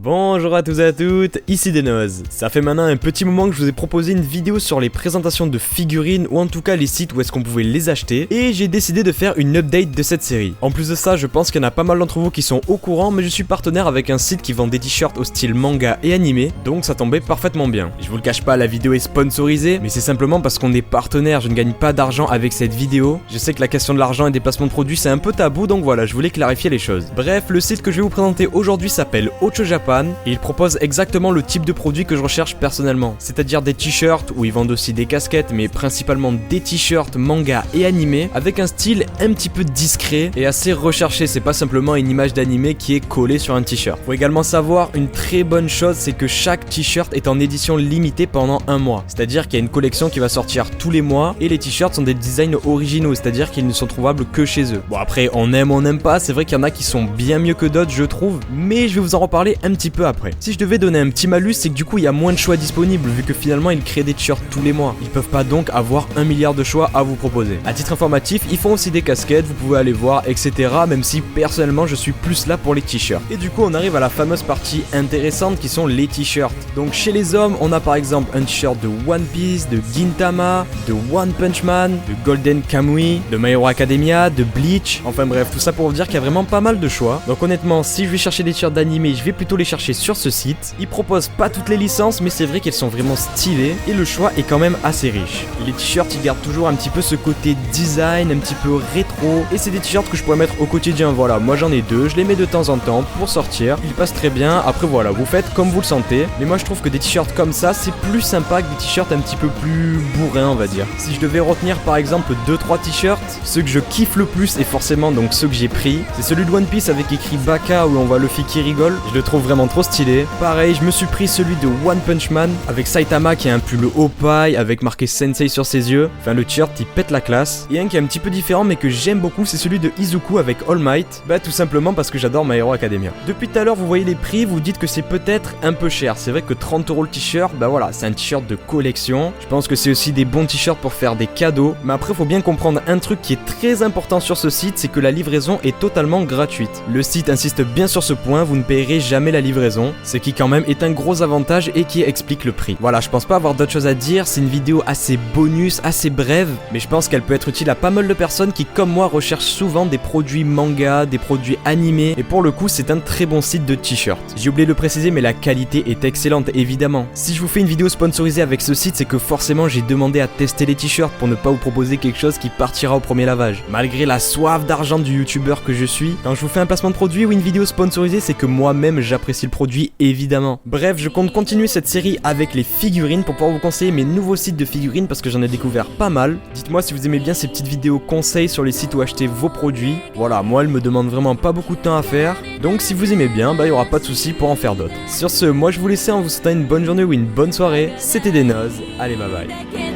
Bonjour à tous et à toutes, ici Denoz. Ça fait maintenant un petit moment que je vous ai proposé une vidéo sur les présentations de figurines ou en tout cas les sites où est-ce qu'on pouvait les acheter et j'ai décidé de faire une update de cette série. En plus de ça, je pense qu'il y en a pas mal d'entre vous qui sont au courant, mais je suis partenaire avec un site qui vend des t-shirts au style manga et animé, donc ça tombait parfaitement bien. Je vous le cache pas, la vidéo est sponsorisée, mais c'est simplement parce qu'on est partenaire, je ne gagne pas d'argent avec cette vidéo. Je sais que la question de l'argent et des placements de produits c'est un peu tabou, donc voilà, je voulais clarifier les choses. Bref, le site que je vais vous présenter aujourd'hui s'appelle Ocho Japan et il propose exactement le type de produit que je recherche personnellement, c'est-à-dire des t-shirts où ils vendent aussi des casquettes, mais principalement des t-shirts manga et animés avec un style un petit peu discret et assez recherché. C'est pas simplement une image d'animé qui est collée sur un t-shirt. Faut également savoir une très bonne chose, c'est que chaque t-shirt est en édition limitée pendant un mois, c'est-à-dire qu'il y a une collection qui va sortir tous les mois et les t-shirts sont des designs originaux, c'est-à-dire qu'ils ne sont trouvables que chez eux. Bon après, on aime, on n'aime pas, c'est vrai qu'il y en a qui sont bien mieux que d'autres je trouve, mais je vais vous en reparler un petit peu après. Si je devais donner un petit malus, c'est que du coup il y a moins de choix disponibles vu que finalement ils créent des t-shirts tous les mois. Ils peuvent pas donc avoir 1 milliard de choix à vous proposer. À titre informatif, ils font aussi des casquettes, vous pouvez aller voir, etc. Même si personnellement je suis plus là pour les t-shirts. Et du coup on arrive à la fameuse partie intéressante qui sont les t-shirts. Donc chez les hommes, on a par exemple un t-shirt de One Piece, de Gintama, de One Punch Man, de Golden Kamuy, de My Hero Academia, de Bleach. Enfin bref, tout ça pour vous dire qu'il y a vraiment pas mal de choix. Donc honnêtement, si je vais chercher des t-shirts d'animé, je vais plutôt les chercher sur ce site. Ils proposent pas toutes les licences, mais c'est vrai qu'elles sont vraiment stylées et le choix est quand même assez riche. Et les t-shirts, ils gardent toujours un petit peu ce côté design, un petit peu rétro. Et c'est des t-shirts que je pourrais mettre au quotidien. Voilà, moi j'en ai deux, je les mets de temps en temps pour sortir. Ils passent très bien. Après voilà, vous faites comme vous le sentez. Mais moi je trouve que des t-shirts comme ça, c'est plus sympa que des t-shirts un petit peu plus bourrins, on va dire. Si je devais retenir par exemple 2-3 t-shirts, ceux que je kiffe le plus et forcément donc ceux que j'ai pris, c'est celui de One Piece avec écrit Baka où on voit Luffy qui rigole. Je le trouve vraiment trop stylé. Pareil, je me suis pris celui de One Punch Man avec Saitama qui a un pull haut paille avec marqué Sensei sur ses yeux. Enfin le t-shirt il pète la classe. Et un qui est un petit peu différent mais que j'aime beaucoup, c'est celui de Izuku avec All Might. Bah tout simplement parce que j'adore My Hero Academia. Depuis tout à l'heure vous voyez les prix, vous dites que c'est peut-être un peu cher. C'est vrai que 30 € le t-shirt, bah voilà, c'est un t-shirt de collection. Je pense que c'est aussi des bons t-shirts pour faire des cadeaux. Mais après faut bien comprendre un truc qui est très important sur ce site, c'est que la livraison est totalement gratuite. Le site insiste bien sur ce point, vous ne payerez jamais la livraison, ce qui quand même est un gros avantage et qui explique le prix. Voilà, je pense pas avoir d'autres choses à dire, c'est une vidéo assez bonus, assez brève, mais je pense qu'elle peut être utile à pas mal de personnes qui comme moi recherchent souvent des produits manga, des produits animés, et pour le coup c'est un très bon site de t-shirt. J'ai oublié de le préciser mais la qualité est excellente évidemment. Si je vous fais une vidéo sponsorisée avec ce site, c'est que forcément j'ai demandé à tester les t-shirts pour ne pas vous proposer quelque chose qui partira au premier lavage. Malgré la soif d'argent du youtubeur que je suis, quand je vous fais un placement de produit ou une vidéo sponsorisée, c'est que moi-même j'apprécie le produit évidemment. Bref, je compte continuer cette série avec les figurines pour pouvoir vous conseiller mes nouveaux sites de figurines parce que j'en ai découvert pas mal. Dites-moi si vous aimez bien ces petites vidéos conseils sur les sites où acheter vos produits. Voilà, moi elle me demande vraiment pas beaucoup de temps à faire. Donc si vous aimez bien, bah il y aura pas de souci pour en faire d'autres. Sur ce, moi je vous laisse en vous souhaitant une bonne journée ou une bonne soirée. C'était Denoz, allez bye bye.